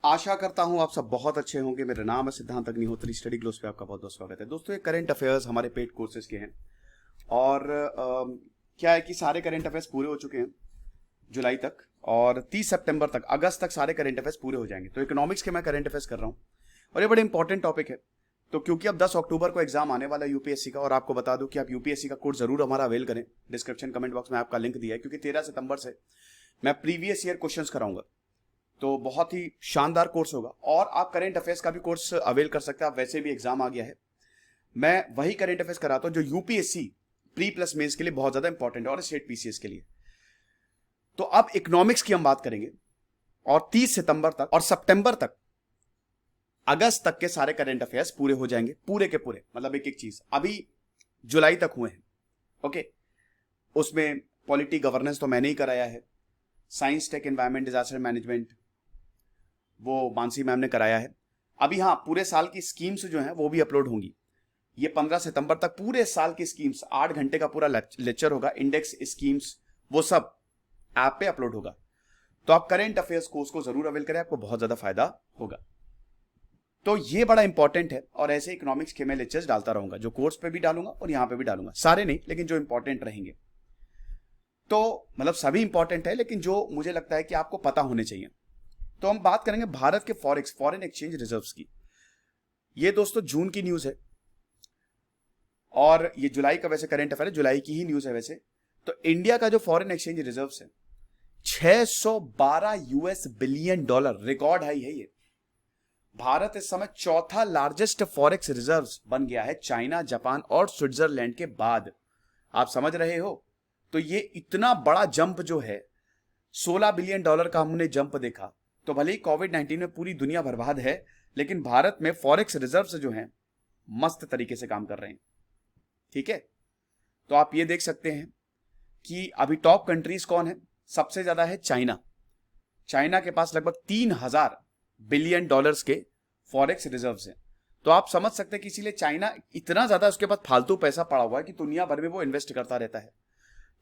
आशा करता हूं आप सब बहुत अच्छे होंगे। मेरा नाम है सिद्धांत अग्निहोत्री। स्टडी ग्लोस पे आपका बहुत बहुत स्वागत है। दोस्तों, ये करंट अफेयर्स हमारे पेड कोर्सेज के हैं और क्या है कि सारे करंट अफेयर्स पूरे हो चुके हैं जुलाई तक, और 30 सितंबर तक, अगस्त तक सारे करंट अफेयर्स पूरे हो जाएंगे। तो इकोनॉमिक्स के मैं करंट अफेयर्स कर रहा हूँ और ये बड़े इंपॉर्टेंट टॉपिक है। तो क्योंकि अब 10 अक्टूबर को एग्जाम आने वाला है यूपीएससी का, और आपको बता दूं कि आप यूपीएससी का कोर्स जरूर हमारा अवेल करें। डिस्क्रिप्शन कमेंट बॉक्स में आपका लिंक दिया है, क्योंकि 13 सितंबर से मैं प्रीवियस ईयर क्वेश्चंस कराऊंगा। तो बहुत ही शानदार कोर्स होगा, और आप करंट अफेयर्स का भी कोर्स अवेल कर सकते हैं। आप वैसे भी एग्जाम आ गया है, मैं वही करंट अफेयर्स कराता हूं जो यूपीएससी प्री प्लस मेंस के लिए बहुत ज्यादा इंपॉर्टेंट है और स्टेट पीसीएस के लिए। तो अब इकोनॉमिक्स की हम बात करेंगे, और 30 सितंबर तक और सितंबर तक, अगस्त तक के सारे करंट अफेयर्स पूरे हो जाएंगे, पूरे के पूरे, मतलब एक एक चीज। अभी जुलाई तक हुए हैं, ओके। उसमें पॉलिटी गवर्नेंस तो मैंने ही कराया है, science tech environment disaster management वो मानसी मैम ने कराया है। अभी हाँ, पूरे साल की स्कीम्स जो हैं वो भी अपलोड होंगी। ये 15 सितंबर तक पूरे साल की स्कीम्स, 8 घंटे का पूरा लेक्चर होगा, इंडेक्स स्कीम्स, वो सब ऐप पे अपलोड होगा। तो आप करेंट अफेयर्स कोर्स को जरूर अवेल करें, आपको बहुत ज्यादा फायदा होगा। तो ये बड़ा इंपॉर्टेंट है, और ऐसे इकोनॉमिक्स के मैं लेक्चर्स डालता रहूंगा, जो कोर्स पे भी डालूंगा और यहां पे भी डालूंगा। सारे नहीं, लेकिन जो इंपॉर्टेंट रहेंगे। तो मतलब सभी इंपॉर्टेंट है, लेकिन जो मुझे लगता है कि आपको पता होने चाहिए। तो हम बात करेंगे भारत के फॉरेक्स, फॉरेन एक्सचेंज रिजर्व्स की। ये दोस्तों जून की न्यूज है, और ये जुलाई का वैसे करंट अफेयर है, जुलाई की ही न्यूज है वैसे। तो इंडिया का जो फॉरेन एक्सचेंज रिजर्व्स है, 612 US billion dollar, record high है ये। भारत इस समय चौथा लार्जेस्ट फॉरेक्स रिजर्व्स बन गया है, चाइना, जापान और स्विट्जरलैंड के बाद। आप समझ रहे हो? तो ये इतना बड़ा जंप जो है, 16 बिलियन डॉलर का हमने जंप देखा। तो भले ही कोविड-19 में पूरी दुनिया बर्बाद है, लेकिन भारत में फॉरेक्स रिजर्व्स जो हैं मस्त तरीके से काम कर रहे हैं। ठीक है, तो आप ये देख सकते हैं कि अभी टॉप कंट्रीज कौन है। सबसे ज्यादा है चाइना। चाइना के पास लगभग 3000 बिलियन डॉलर्स के फॉरेक्स रिजर्व्स हैं। तो आप समझ सकते हैं कि इसीलिए चाइना इतना ज्यादा, उसके पास फालतू पैसा पड़ा हुआ है कि दुनिया भर में वो इन्वेस्ट करता रहता है।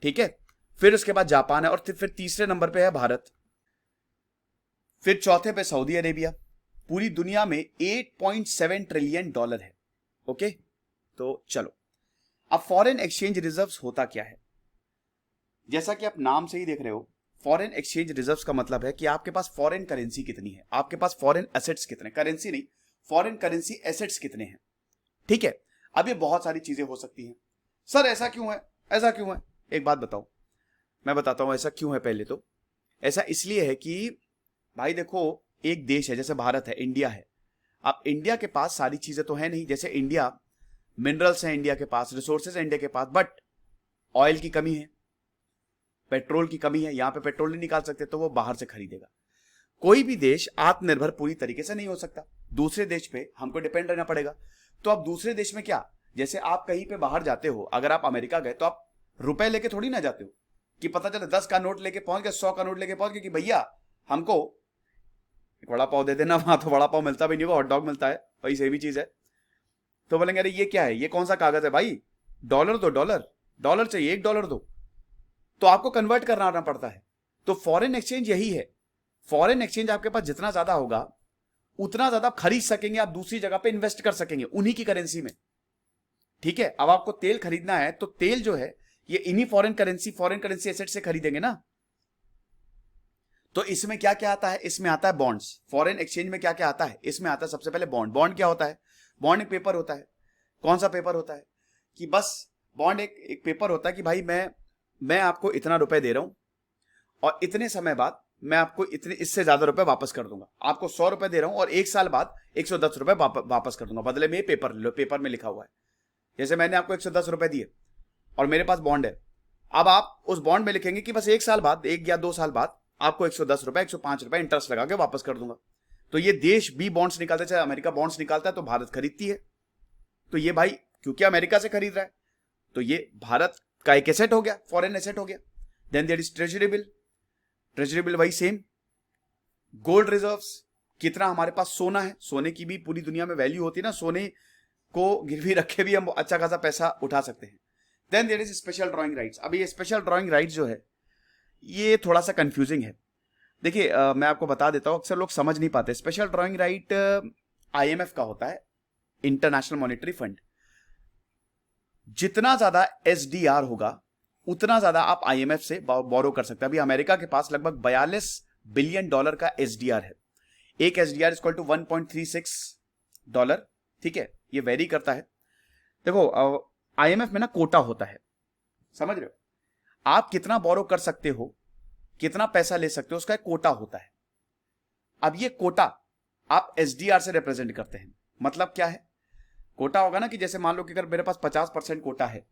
ठीक है, फिर उसके बाद जापान है, और फिर तीसरे नंबर पे है भारत, फिर चौथे पे सऊदी अरेबिया। पूरी दुनिया में 8.7 ट्रिलियन डॉलर है। ओके, तो चलो, अब फॉरेन एक्सचेंज रिजर्व्स होता क्या है? जैसा कि आप नाम से ही देख रहे हो, फॉरेन एक्सचेंज रिजर्व्स का मतलब है कि आपके पास फॉरेन करेंसी कितनी है, आपके पास फॉरेन एसेट्स कितने, करेंसी नहीं, फॉरेन करेंसी एसेट्स कितने हैं। ठीक है, अब ये बहुत सारी चीजें हो सकती हैं। सर ऐसा क्यों है, ऐसा क्यों है? एक बात बताओ, मैं बताता हूं ऐसा क्यों है। पहले तो ऐसा इसलिए है कि भाई देखो, एक देश है जैसे भारत है, इंडिया है। अब इंडिया के पास सारी चीजें तो है नहीं। जैसे इंडिया, मिनरल्स हैं इंडिया के पास, रिसोर्सेज है इंडिया के पास, बट ऑयल की कमी है, पेट्रोल की कमी है। यहां पे पेट्रोल नहीं निकाल सकते, तो वो बाहर से खरीदेगा। कोई भी देश आत्मनिर्भर पूरी तरीके से नहीं हो सकता, दूसरे देश पे हमको डिपेंड रहना पड़ेगा। तो अब दूसरे देश में क्या, जैसे आप कहीं पे बाहर जाते हो, अगर आप अमेरिका गए तो आप रुपए लेके थोड़ी ना जाते हो कि पता चले 10 का नोट लेके पहुंच गए, 100 का नोट लेके पहुंच गए कि भैया हमको एक वड़ा पाव दे देना। वहां तो वड़ा पाव मिलता भी नहीं होगा, हॉट डॉग मिलता है, भाई सेम ही चीज है। तो बोलेंगे अरे ये क्या है, ये कौन सा कागज है भाई, डॉलर दो, डॉलर, डॉलर चाहिए, $1 दो। तो आपको कन्वर्ट करना पड़ता है। तो फॉरेन एक्सचेंज यही है। फॉरेन एक्सचेंज आपके पास जितना ज्यादा होगा, उतना ज्यादा आप खरीद सकेंगे, आप दूसरी जगह पे इन्वेस्ट कर सकेंगे उन्हीं की करेंसी में। ठीक है, अब आपको तेल खरीदना है, तो तेल जो है ये इन्हीं फॉरेन करेंसी एसेट से खरीदेंगे ना। तो इसमें क्या क्या आता है? इसमें आता है बॉन्ड्स। फॉरेन एक्सचेंज में क्या क्या आता है? इसमें आता है सबसे पहले बॉन्ड। बॉन्ड क्या होता है? बॉन्ड एक पेपर होता है। कौन सा पेपर होता है? कि बस बॉन्ड एक पेपर होता है कि भाई मैं आपको इतना रुपए दे रहा हूं, और इतने समय बाद मैं आपको इतने, इससे ज्यादा रुपए वापस कर दूंगा। आपको 100 रुपए दे रहा हूं और 1 साल बाद 110 रुपए वापस कर दूंगा, बदले में पेपर में लिखा हुआ है। जैसे मैंने आपको 110 रुपए दिए और मेरे पास बॉन्ड है। अब आप उस बॉन्ड में लिखेंगे कि बस 1 साल बाद, 1 या 2 साल बाद आपको 110 रुपए, 105 रुपए इंटरेस्ट लगा के वापस कर दूंगा। तो ये देश भी बॉन्ड्स निकालते, चाहे अमेरिका बॉन्ड्स निकालता है तो भारत खरीदती है। तो ये भाई क्योंकि अमेरिका से खरीद रहा है, तो ये भारत का एक एसेट हो गया, फॉरेन एसेट हो गया। Then there is treasury bill. Treasury bill वही सेम। गोल्ड रिजर्व्स, कितना हमारे पास सोना है, सोने की भी पूरी दुनिया में वैल्यू होती है ना, सोने को गिरवी रखे भी हम अच्छा खासा पैसा उठा सकते हैं। Then there is special drawing rights. अब ये स्पेशल ड्रॉइंग राइट्स जो है, ये थोड़ा सा कंफ्यूजिंग है। देखिए मैं आपको बता देता हूं, अक्सर लोग समझ नहीं पाते। स्पेशल ड्राइंग राइट आईएमएफ का होता है, इंटरनेशनल मॉनेटरी फंड। जितना ज्यादा एसडीआर होगा उतना ज्यादा आप आईएमएफ से बोरो कर सकते हैं। अभी अमेरिका के पास लगभग $42 बिलियन का एसडीआर है। एक एसडीआर इक्वल टू $1.36। ठीक है, ये वेरी करता है। देखो आईएमएफ में ना कोटा होता है, समझ रहे हो? आप कितना बोरो कर सकते हो, कितना पैसा ले सकते हो, उसका एक कोटा होता है। अब ये कोटा आप एसडीआर से रिप्रेजेंट करते हैं। मतलब क्या है? कोटा होगा ना कि जैसे मान लो कि अगर मेरे पास 50% कोटा है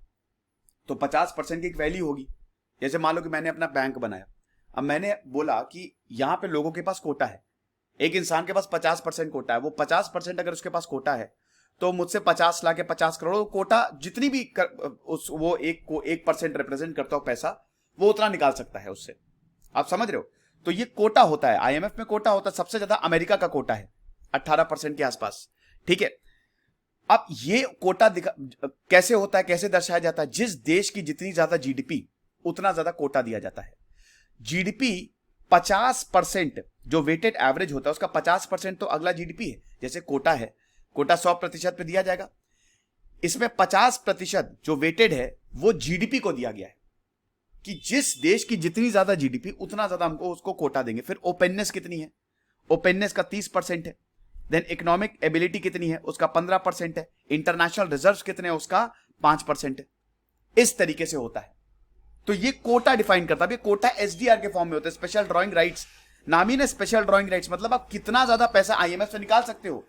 तो 50% की एक वैल्यू होगी। जैसे मान लो कि मैंने अपना बैंक बनाया, अब मैंने बोला कि यहां पे लोगों के पास कोटा है, एक इंसान के पास 50% कोटा है, वो 50% अगर उसके पास कोटा है तो मुझसे 50 लाख या 50 करोड़ कोटा जितनी भी वो 1% रिप्रेजेंट करता हो पैसा, वो उतना निकाल सकता है उससे। आप समझ रहे हो? तो ये कोटा होता है, आईएमएफ में कोटा होता है। सबसे ज्यादा अमेरिका का कोटा है 18% के आसपास। ठीक है, अब ये कोटा कैसे होता है, कैसे दर्शाया जाता है? जिस देश की जितनी ज्यादा जीडीपी उतना ज्यादा कोटा दिया जाता है। जीडीपी 50% जो वेटेड एवरेज होता है उसका 50% तो अगला जीडीपी है। जैसे कोटा है, कोटा 100% पे दिया जाएगा, इसमें 50% जो वेटेड है वो जीडीपी को दिया गया है कि जिस देश की जितनी ज्यादा जीडीपी उतना ज्यादा हमको उसको कोटा देंगे। फिर ओपननेस कितनी है? ओपननेस का 30% है। देन इकोनॉमिक एबिलिटी कितनी है? उसका 15% है। इंटरनेशनल रिजर्व्स कितने हैं? उसका 5% है। इस तरीके से होता है। तो ये कोटा डिफाइन करता है। ये कोटा एसडीआर के फॉर्म में होता है, स्पेशल ड्राइंग राइट्स। नाम ही ना स्पेशल ड्राइंग राइट्स, मतलब आप कितना ज्यादा पैसा आईएमएफ से निकाल सकते हो।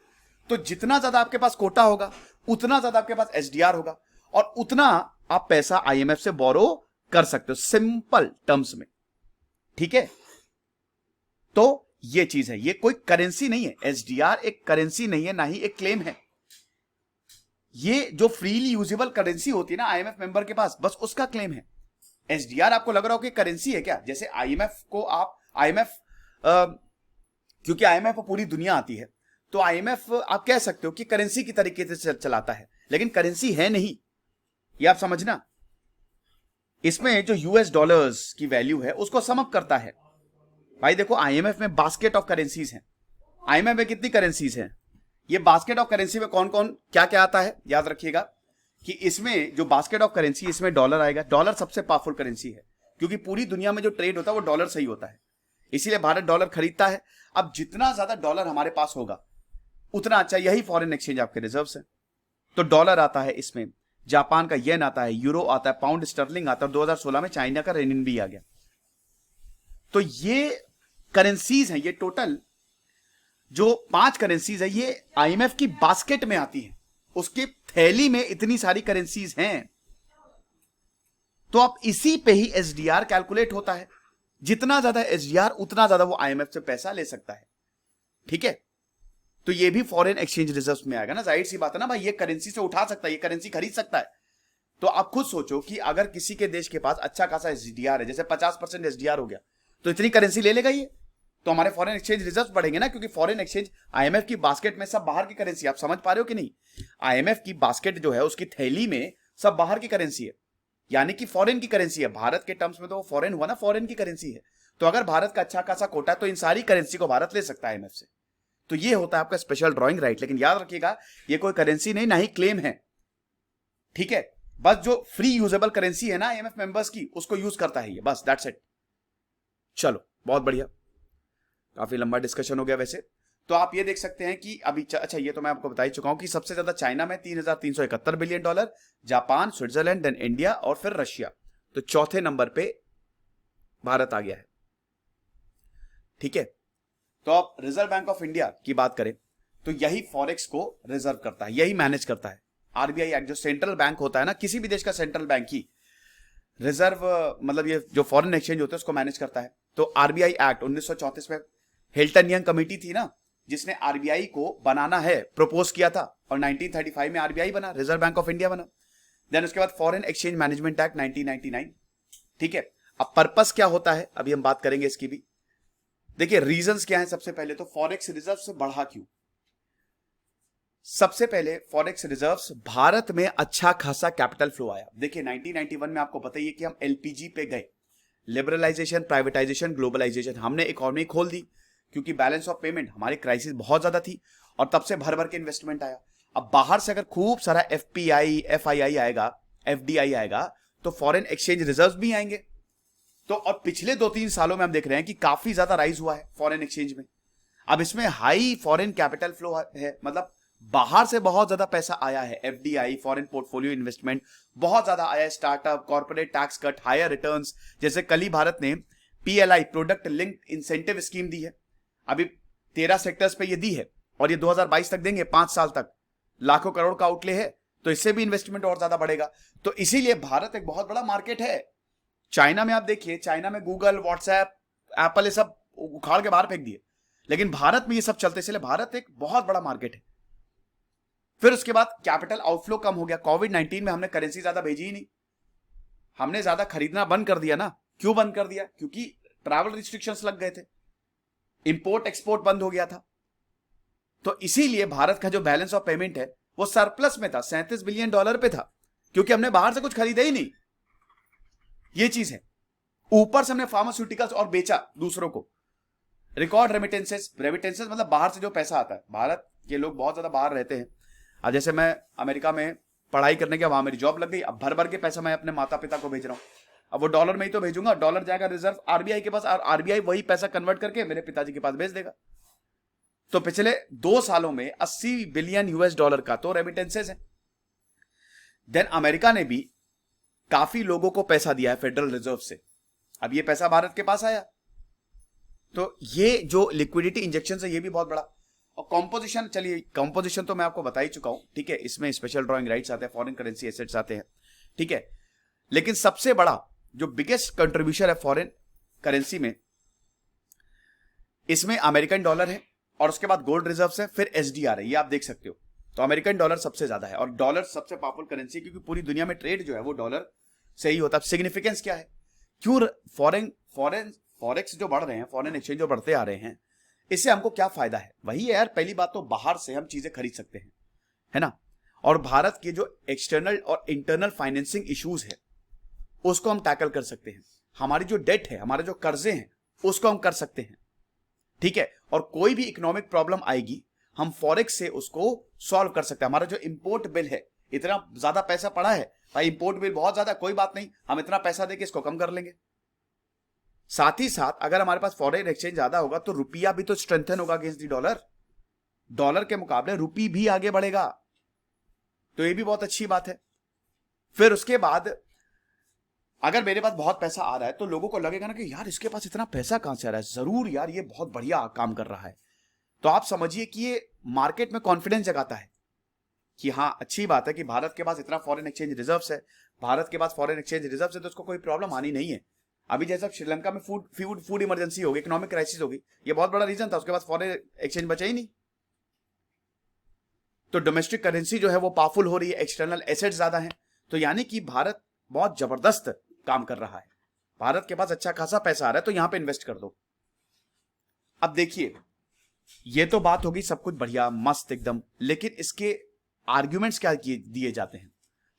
तो जितना ज्यादा आपके पास कोटा होगा उतना ज्यादा आपके पास एसडीआर होगा और उतना आप पैसा आईएमएफ से बोरो कर सकते हो, सिंपल टर्म्स में। ठीक है, तो ये चीज है, ये कोई करेंसी नहीं है। एसडीआर एक करेंसी नहीं है, ना ही एक क्लेम है। ये जो फ्रीली यूजेबल करेंसी होती है ना आईएमएफ मेंबर के पास, बस उसका क्लेम है। एसडीआर आपको लग रहा हो कि करेंसी है क्या? जैसे आईएमएफ को आप क्योंकि आईएमएफ पूरी दुनिया आती है तो आईएमएफ आप कह सकते हो कि करेंसी की तरीके से चलाता है, लेकिन करेंसी है नहीं, ये आप समझना। इसमें जो यूएस डॉलर्स की वैल्यू है उसको सम अप करता है। भाई देखो, आईएमएफ में बास्केट ऑफ करेंसीज हैं। आईएमएफ में कितनी करेंसीज हैं? ये बास्केट ऑफ करेंसी में कौन कौन क्या क्या आता है याद रखिएगा कि इसमें जो बास्केट ऑफ करेंसी, इसमें डॉलर आएगा। डॉलर सबसे पावरफुल करेंसी है क्योंकि पूरी दुनिया में जो ट्रेड होता है वो डॉलर से ही होता है, इसीलिए भारत डॉलर खरीदता है। अब जितना ज्यादा डॉलर हमारे पास होगा उतना अच्छा, यही फॉरेन एक्सचेंज आपके रिजर्व्स है। तो डॉलर आता है, इसमें जापान का येन आता है, यूरो आता है, पाउंड स्टर्लिंग आता है, 2016 में चाइना का रेनिनबी आ गया। तो ये करेंसीज हैं, ये टोटल जो 5 करेंसीज है ये आईएमएफ की बास्केट में आती है। उसके थैली में इतनी सारी करेंसीज हैं, तो आप इसी पे ही एसडीआर कैलकुलेट होता है। जितना ज्यादा एसडीआर उतना ज्यादा वो आईएमएफ से पैसा ले सकता है। ठीक है, तो ये भी फॉरेन एक्सचेंज रिजर्व्स में आएगा ना, जाहिर सी बात है ना भाई, ये करेंसी से उठा सकता है, ये करेंसी खरीद सकता है। तो आप खुद सोचो कि अगर किसी के देश के पास अच्छा खासा एसडीआर है, जैसे 50% एसडीआर हो गया, तो इतनी करेंसी ले लेगा ये, तो हमारे फॉरेन एक्सचेंज रिजर्व्स बढ़ेंगे ना, क्योंकि फॉरेन एक्सचेंज आईएमएफ की बास्केट में सब बाहर की करेंसी। आप समझ पा रहे हो कि नहीं? आईएमएफ की बास्केट जो है उसकी थैली में सब बाहर की करेंसी है, यानी कि फॉरेन की करेंसी है। भारत के टर्म्स में तो वो फॉरेन हुआ ना, फॉरेन की करेंसी है। तो अगर भारत का अच्छा खासा कोटा है तो इन सारी करेंसी को भारत ले सकता है आईएमएफ से। तो ये होता है आपका स्पेशल ड्राइंग राइट। लेकिन याद रखिएगा, ये कोई करेंसी नहीं, ना ही क्लेम है। ठीक है, बस जो फ्री यूजेबल करेंसी है ना आईएमएफ मेंबर्स की, उसको यूज करता है ये, बस दैट्स इट। चलो, बहुत बढ़िया, काफी लंबा डिस्कशन हो गया वैसे। तो आप ये देख सकते हैं कि अभी अच्छा, ये तो मैं आपको बता ही चुका हूं कि सबसे ज्यादा चाइना में $3,371 billion, Japan, Switzerland, then India और फिर रशिया। तो चौथे नंबर पे भारत आ गया है। ठीक है, तो आप रिजर्व बैंक ऑफ इंडिया की बात करें तो यही फॉरेक्स को रिजर्व करता है, यही मैनेज करता है। आरबीआई एक्ट, जो सेंट्रल बैंक होता है ना किसी भी देश का, सेंट्रल बैंक ही रिजर्व मतलब ये जो फॉरेन एक्सचेंज होते हैं उसको मैनेज करता है। तो आरबीआई एक्ट 1934 में हिल्टन यंग कमेटी थी ना जिसने आरबीआई को बनाना है प्रपोज किया था, और 1935 में आरबीआई बना, रिजर्व बैंक ऑफ इंडिया बना। देन उसके बाद फॉरेन एक्सचेंज मैनेजमेंट एक्ट 1999। ठीक है, अब पर्पस क्या होता है अभी हम बात करेंगे इसकी भी। देखिए रीजंस क्या है। सबसे पहले तो फॉरेक्स रिजर्व से बढ़ा क्यों? सबसे पहले फॉरेक्स रिजर्व्स, भारत में अच्छा खासा कैपिटल फ्लो आया। देखिए 1991 में आपको पता ही है कि हम एलपीजी पे गए, लिबरलाइजेशन, प्राइवेटाइजेशन, ग्लोबलाइजेशन, हमने इकोनॉमी खोल दी क्योंकि बैलेंस ऑफ पेमेंट हमारी क्राइसिस बहुत ज्यादा थी और तब से भर भर के इन्वेस्टमेंट आया। अब बाहर से अगर खूब सारा एफपीआई, एफआईआई आएगा, एफडीआई आएगा, तो फॉरेन एक्सचेंज रिजर्व भी आएंगे। तो और पिछले 2-3 सालों में हम देख रहे हैं कि काफी ज्यादा राइज हुआ है फॉरेन एक्सचेंज में। अब इसमें हाई फॉरेन कैपिटल फ्लो है, मतलब बाहर से बहुत ज्यादा पैसा आया है। एफडीआई, फॉरेन पोर्टफोलियो इन्वेस्टमेंट बहुत ज्यादा आया है। Startup, corporate tax cut, higher returns, जैसे कल ही भारत ने PLI, product linked incentive scheme दी है। अभी 13 सेक्टर्स पे ये दी है और ये 2022 तक देंगे, 5 साल तक लाखों करोड़ का आउटले है, तो इससे भी इन्वेस्टमेंट और ज्यादा बढ़ेगा। तो इसीलिए भारत एक बहुत बड़ा मार्केट है। चाइना में आप देखिए, चाइना में गूगल, व्हाट्सएप, एप्पल, ये सब उखाड़ के बाहर फेंक दिए, लेकिन भारत में ये सब चलते, इसलिए भारत एक बहुत बड़ा मार्केट है। फिर उसके बाद कैपिटल आउटफ्लो कम हो गया। कोविड-19 में हमने करेंसी ज्यादा भेजी ही नहीं, हमने ज्यादा खरीदना बंद कर दिया ना। क्यों बंद कर दिया? क्योंकि ट्रैवल रिस्ट्रिक्शंस लग गए थे, इंपोर्ट एक्सपोर्ट बंद हो गया था। तो इसीलिए भारत का जो बैलेंस ऑफ पेमेंट है वो सरप्लस में था, $37 बिलियन पे था, क्योंकि हमने बाहर से कुछ खरीदा ही नहीं। ये चीज है। ऊपर से हमने फार्मास्यूटिकल्स और बेचा दूसरों को। रिकॉर्ड रेमिटेंसेस, रेमिटेंसेस मतलब बाहर से जो पैसा आता है। भारत के लोग बहुत ज्यादा बाहर रहते हैं। अब जैसे मैं अमेरिका में पढ़ाई करने के, वहां मेरी जॉब लग गई, अब भर भर के पैसा मैं अपने माता पिता को भेज रहा हूं। अब वो डॉलर में ही तो भेजूंगा, डॉलर जाएगा रिजर्व आरबीआई के पास, और आरबीआई वही पैसा कन्वर्ट करके मेरे पिताजी के पास भेज देगा। तो पिछले 2 सालों में $80 बिलियन का तो रेमिटेंसेस है। देन अमेरिका ने भी काफी लोगों को पैसा दिया है फेडरल रिजर्व से। अब ये पैसा भारत के पास आया, तो ये जो लिक्विडिटी इंजेक्शन है ये भी बहुत बड़ा। और कॉम्पोजिशन, चलिए कॉम्पोजिशन तो मैं आपको बता ही चुका हूं, ठीक है। इसमें स्पेशल ड्रॉइंग राइट्स आते हैं, फॉरेन करेंसी एसेट्स आते हैं, ठीक है। लेकिन सबसे बड़ा जो बिगेस्ट कंट्रीब्यूशन है फॉरेन करेंसी में, इसमें अमेरिकन डॉलर है और उसके बाद गोल्ड रिजर्व है, फिर एसडीआर है, ये आप देख सकते हो। तो अमेरिकन डॉलर सबसे ज्यादा है और डॉलर सबसे पावरफुल करेंसी, क्योंकि पूरी दुनिया में ट्रेड जो है वो डॉलर से ही होता है। सिग्निफिकेंस क्या है? क्यों फॉरेक्स जो बढ़ रहे हैं, फॉरेन एक्सचेंज जो बढ़ते आ रहे हैं, इससे हमको क्या फायदा है? वही है यार, पहली बात तो बाहर से हम चीजें खरीद सकते हैं, है ना। और भारत के जो एक्सटर्नल और इंटरनल फाइनेंसिंग इश्यूज है उसको हम टैकल कर सकते हैं। हमारी जो डेट है, हमारे जो कर्जे हैं, उसको हम कर सकते हैं, ठीक है। और कोई भी इकोनॉमिक प्रॉब्लम आएगी, हम फॉरेक्स से उसको सॉल्व कर सकते हैं। हमारा जो इंपोर्ट बिल है, इतना ज्यादा पैसा पड़ा है भाई, इंपोर्ट बिल बहुत ज्यादा, कोई बात नहीं, हम इतना पैसा देके इसको कम कर लेंगे। साथ ही साथ अगर हमारे पास फॉरेन एक्सचेंज ज्यादा होगा तो रुपया भी तो स्ट्रेंथन होगा अगेंस्ट दी डॉलर। डॉलर के मुकाबले रुपी भी आगे बढ़ेगा, तो ये भी बहुत अच्छी बात है। फिर उसके बाद अगर मेरे पास बहुत पैसा आ रहा है तो लोगों को लगेगा ना कि यार इसके पास इतना पैसा कहां से आ रहा है, जरूर यार ये बहुत बढ़िया काम कर रहा है। तो आप समझिए कि ये मार्केट में कॉन्फिडेंस जगाता है कि हाँ अच्छी बात है कि भारत के पास इतना फॉरेन एक्सचेंज रिजर्व है। भारत के पास फॉरेन एक्सचेंज रिजर्व है तो उसको कोई प्रॉब्लम आनी नहीं है। अभी जैसा श्रीलंका में फूड इमरजेंसी होगी, इकोनॉमिक क्राइसिस होगी, ये बहुत बड़ा रीजन था, उसके पास फॉरेन एक्सचेंज बचा ही नहीं। तो डोमेस्टिक करेंसी जो है वो पावरफुल हो रही है, एक्सटर्नल एसेट ज्यादा है, तो यानी कि भारत बहुत जबरदस्त काम कर रहा है। भारत के पास अच्छा खासा पैसा आ रहा है, तो यहां पे इन्वेस्ट कर दो। अब देखिए, ये तो बात होगी सब कुछ बढ़िया मस्त एकदम, लेकिन इसके आर्ग्यूमेंट्स क्या दिए जाते हैं?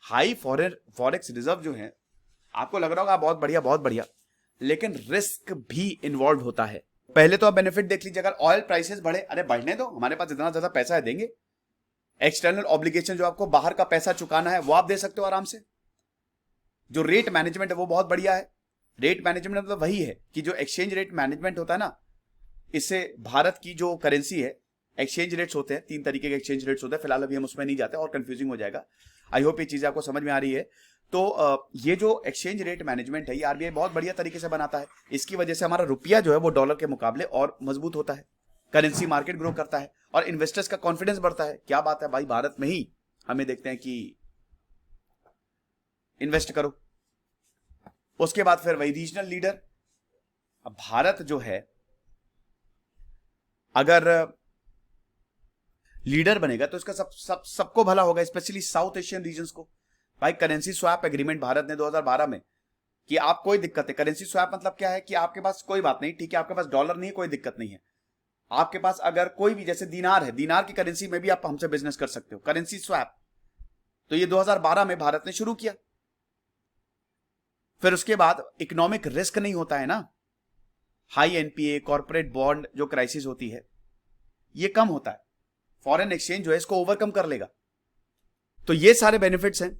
हाई फॉरेक्स रिजर्व जो है, आपको लग रहा होगा बहुत बढ़िया बहुत बढ़िया, लेकिन रिस्क भी इन्वॉल्व होता है। पहले तो आप बेनिफिट देख लीजिए, अगर ऑयल प्राइसेस बढ़े, अरे बढ़ने दो, हमारे पास इतना ज्यादा पैसा है, देंगे। एक्सटर्नल ऑब्लिगेशन जो आपको बाहर का पैसा चुकाना है वो आप दे सकते हो आराम से। जो रेट मैनेजमेंट है वो बहुत बढ़िया है। रेट मैनेजमेंट मतलब वही है कि जो एक्सचेंज रेट मैनेजमेंट होता है ना, इससे भारत की जो करेंसी है, एक्सचेंज रेट्स होते हैं, 3 तरीके के एक्सचेंज रेट्स होते हैं, फिलहाल अभी हम उसमें नहीं जाते और कंफ्यूजिंग हो जाएगा। आई होप ये चीजें आपको समझ में आ रही है। तो ये जो एक्सचेंज रेट मैनेजमेंट है ये आरबीआई बहुत बढ़िया तरीके से बनाता है। इसकी वजह से हमारा रुपया जो है वो डॉलर के मुकाबले और मजबूत होता है, करेंसी मार्केट ग्रो करता है और इन्वेस्टर्स का कॉन्फिडेंस बढ़ता है। क्या बात है भाई, भारत में ही हमें देखते हैं कि इन्वेस्ट करो। उसके बाद फिर वही रीजनल लीडर। अब भारत जो है अगर लीडर बनेगा तो इसका सबको भला होगा, स्पेशली साउथ एशियन रीजन्स को। भाई करेंसी स्वैप एग्रीमेंट भारत ने 2012 में कि आप कोई दिक्कत है, करेंसी स्वैप मतलब क्या है कि आपके पास कोई बात नहीं, ठीक है, आपके पास डॉलर नहीं है, कोई दिक्कत नहीं है, आपके पास अगर कोई भी जैसे दीनार है, दीनार की करेंसी में भी आप हमसे बिजनेस कर सकते हो, करेंसी स्वैप। तो ये 2012 में भारत ने शुरू किया। फिर उसके बाद इकोनॉमिक रिस्क नहीं होता है ना, हाई एनपीए, कॉर्पोरेट बॉन्ड जो क्राइसिस होती है ये कम होता है, फॉरेन एक्सचेंज जो है इसको ओवरकम कर लेगा। तो ये सारे बेनिफिट्स हैं।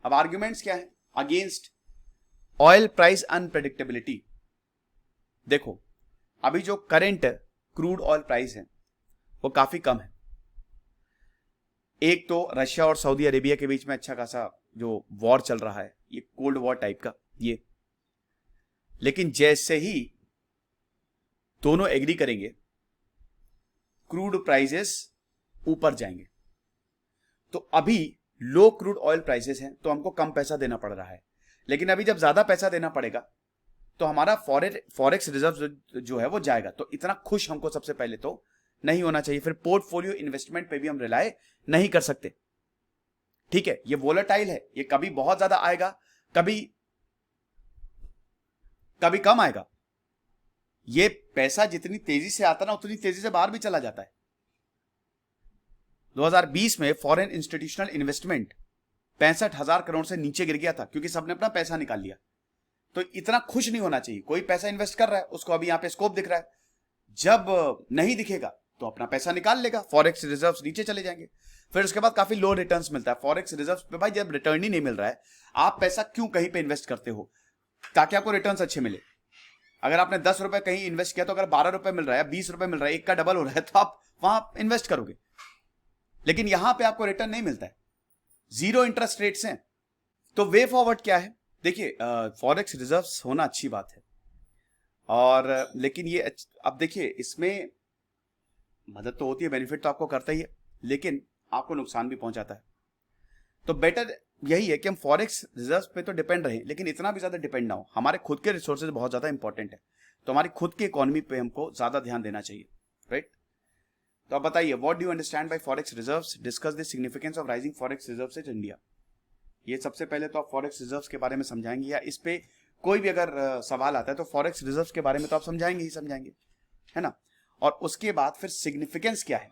अब आर्ग्यूमेंट्स क्या है अगेंस्ट ऑयल प्राइस अनप्रेडिक्टेबिलिटी? देखो अभी जो करंट क्रूड ऑयल प्राइस है वो काफी कम है। एक तो रशिया और सऊदी अरेबिया के बीच में अच्छा खासा जो वॉर चल रहा है, ये कोल्ड वॉर टाइप का ये, लेकिन जैसे ही दोनों एग्री करेंगे क्रूड प्राइसेस ऊपर जाएंगे। तो अभी लो क्रूड ऑयल प्राइसेस हैं तो हमको कम पैसा देना पड़ रहा है, लेकिन अभी जब ज्यादा पैसा देना पड़ेगा तो हमारा फॉरेक्स रिजर्व जो है वो जाएगा। तो इतना खुश हमको सबसे पहले तो नहीं होना चाहिए। फिर पोर्टफोलियो इन्वेस्टमेंट पे भी हम रिलाय नहीं कर सकते, ठीक है। ये वोलेटाइल है, ये कभी बहुत ज्यादा आएगा, कभी कभी कम आएगा। ये पैसा जितनी तेजी से आता ना उतनी तेजी से बाहर भी चला जाता है। 2020 में फॉरेन इंस्टीट्यूशनल इन्वेस्टमेंट 65,000 करोड़ से नीचे गिर गया था क्योंकि सबने अपना पैसा निकाल लिया। तो इतना खुश नहीं होना चाहिए। कोई पैसा इन्वेस्ट कर रहा है, उसको अभी यहां पे स्कोप दिख रहा है, जब नहीं दिखेगा तो अपना पैसा निकाल लेगा, फॉरेक्स रिजर्व्स नीचे चले जाएंगे। फिर उसके बाद काफी लो रिटर्न्स मिलता है फॉरेक्स रिजर्व्स पे। भाई जब रिटर्न ही नहीं मिल रहा है, आप पैसा क्यों कहीं पे इन्वेस्ट करते हो? ताकि आपको रिटर्न्स अच्छे मिले। अगर आपने 10 रुपए कहीं इन्वेस्ट किया तो अगर 12 रुपए मिल रहा है, 20 रुपए मिल रहा है, एक का डबल हो रहा है, तो आप वहां इन्वेस्ट करोगे। लेकिन यहां पे आपको रिटर्न नहीं मिलता है, जीरो इंटरेस्ट रेट्स हैं। तो वे फॉरवर्ड क्या है? देखिए फॉरेक्स रिजर्व्स होना अच्छी बात है, और लेकिन ये अब देखिए इसमें मदद तो होती है, बेनिफिट तो आपको करता ही है, लेकिन आपको नुकसान भी पहुंचाता है। तो बेटर यही है कि हम फॉरेक्स रिजर्व्स पे तो डिपेंड रहें, लेकिन इतना भी ज्यादा डिपेंड ना हो। हमारे खुद के रिसोर्सेज बहुत ज्यादा इंपॉर्टेंट है, तो हमारी खुद की इकोनॉमी पे हमको ज्यादा ध्यान देना चाहिए, राइट। तो आप बताइए, what do you understand by forex reserves? Discuss the significance of rising forex reserves in India. ये सबसे पहले तो आप फॉरेक्स रिजर्व्स के बारे में समझाएंगे, या इस पे कोई भी अगर सवाल आता है तो फॉरेक्स रिजर्व्स के बारे में तो आप समझाएंगे ही समझाएंगे, है ना। और उसके बाद फिर सिग्निफिकेंस क्या है?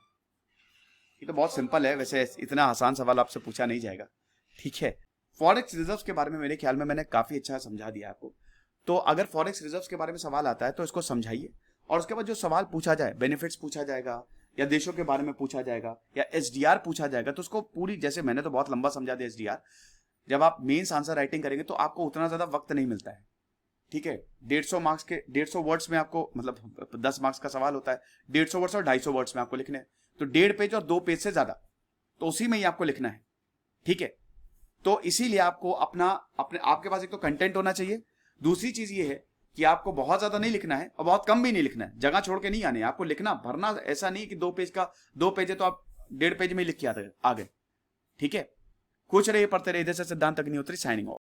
ये तो बहुत सिंपल है, वैसे इतना आसान सवाल आपसे पूछा नहीं जाएगा, ठीक है। फॉरेक्स रिजर्व्स के बारे में मेरे ख्याल में मैंने काफी अच्छा समझा दिया आपको। तो अगर फॉरेक्स रिजर्व्स के बारे में सवाल आता है तो इसको समझाइए, और उसके बाद जो सवाल पूछा जाए, बेनिफिट्स पूछा जाएगा, या देशों के बारे में पूछा जाएगा, या एसडीआर पूछा जाएगा, तो उसको पूरी, जैसे मैंने तो बहुत लंबा समझा दिया एसडीआर, जब आप मेंस आंसर राइटिंग करेंगे तो आपको उतना ज्यादा वक्त नहीं मिलता है, ठीक है। 150 मार्क्स के 150 वर्ड्स में आपको, मतलब 10 मार्क्स का सवाल होता है, 150 वर्ड्स और 250 वर्ड्स में आपको लिखने हैं। तो 1.5 पेज और 2 पेज से ज्यादा तो उसी में ही आपको लिखना है, ठीक है। तो इसीलिए आपको आपके पास एक तो कंटेंट होना चाहिए, दूसरी चीज ये है कि आपको बहुत ज्यादा नहीं लिखना है और बहुत कम भी नहीं लिखना है, जगह छोड़ के नहीं आने, आपको लिखना भरना। ऐसा नहीं कि 2 पेज है तो आप 1.5 पेज में लिख के आ गए, ठीक है। कुछ रहे पढ़ते रहे। इधर से सिद्धांत अग्निहोत्री साइनिंग ऑफ।